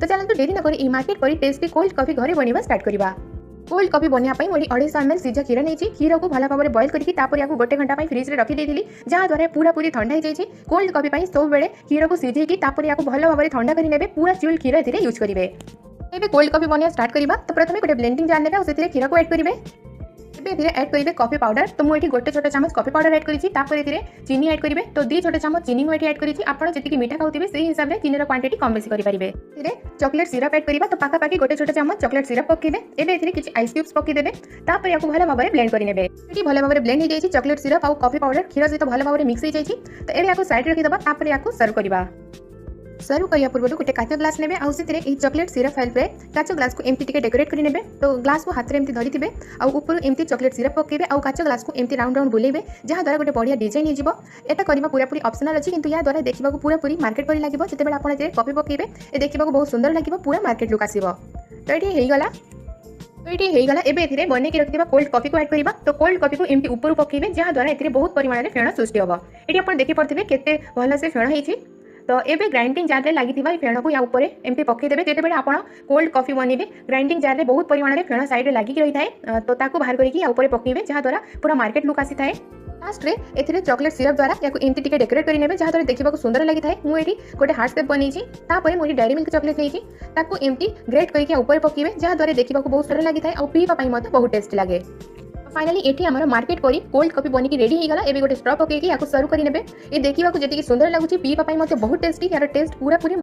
तो चलते डेरी न कर मार्केट कर टेस्टी कोल्ड कॉफी घरे बनवा स्टार्ट करवा। कोल्ड कॉफी बनवाई मुझे 250 ml सीझा क्षीर नहीं क्षीर को भल भाव में बॉयल करके गोटे घंटा फ्रिज में रखी जहाँद्वारा पूरा पूरी ठंडा हो जाए। कोल्ड कॉफी सब बेले क्षीर को सीझे भल भाव में ठंडा कर पूरा चिल्ड क्षीर ए यूज करेंगे। एबे कोल्ड कॉफी बनवा स्टार्ट करवा। तो प्रथम गोटे ब्लेंडिंग जार ने क्षीर को ऐड करेंगे। ऐड करेंगे कॉफी पाउडर। तो मुझे गोटे छोटा चामच कॉफी पाउडर ऐड करी चीनी ऐड करेंगे। तो 2 छोटा चामच चीनी मुझे ऐड करी आपड़ जी मीठा खाऊे से हिसाब से चीनी क्वांटिटी कम बेसी करेंगे। चॉकलेट सिरप ऐड करवा। तो पाखापाखि गोटे छोटा चामच चॉकलेट सिरप पकेबे। एबे किसी आइस क्यूब्स पकेदेबे। तापर याको भल भाव में ब्लेंड करेंगे। भल भाव में ब्लेंड हो जाए चॉकलेट सिरप और कॉफी पाउडर क्षीर सहित भल भाव में मिक्स हो जाए। तो ये याको साइड रखीदबा। तापर याको सर्व करवा। सर्व करने पूर्व गोटे काच ग्लास ने चॉकलेट सिरप फाइल पे काच ग्लास को एमती डेकोरेट करेंगे। तो ग्लास को हाथ में एमती धरी थे और ऊपर एमती चॉकलेट सिरप पकेबे और काच ग्लास को एमती राउंड राउंड बुलेबे जहाँद्वारा गोटे बढ़िया डिजाइन हो। एटा करवा पूरा पूरी ऑप्शनल अच्छी किंतु या द्वारा देखा पूरा पूरी मार्केट परी लगे। जिते आप कॉफी पकेबे ये देखा बहुत सुंदर लगे पूरा मार्केट लुक आसो। तो ये होगला। तो ये होगला। एबे बनई रखा कोल्ड कॉफी को ऐड करवा। तो कोल्ड कॉफी को एमती ऊपर पकेबे जहाँद्वारा ए बहुत परिमाण में फेण सृष्टि हम। ये आप देखिपे केते भल से फेण हो। तो ये ग्राइंडिंग जार में लगी फेण को या ऊपर एमती पकईदेवे। जिते आप कोल्ड कॉफी बनइबे ग्राइंडिंग जार में बहुत परिमाण में फेण साइड लगिक रही है। तो ताकू बाहर करके ऊपर पकईबे जहाँद्वारा पूरा मार्केट लुक आसी थाए। लास्ट रे एथिरे चॉकलेट सिरप द्वारा या एमती टिके डेकोरेट करि नेबे जहाँद्वारा देखा सुंदर लगी थाए। मुझे गोटे हार्ट शेप बनई मुझे डेयरी मिल्क चॉकलेट नहीं एमती ग्रेट करके ऊपर पकईबे जहाँद्वारा देखा बहुत सुंदर लगी थाए और पीवा बहुत टेस्ट लगे। फाइनली एठी हमर मार्केट करी कोल्ड कॉफी बनिकी रेडी हो गला। एबे गोटे स्ट्रॉ पकेकी याको सर्व करि नेबे। ये देखिबा को जेतिकी सुंदर लागुची पीवा पई मते बहुत टेस्टी यार टेस्ट पूरा पूरी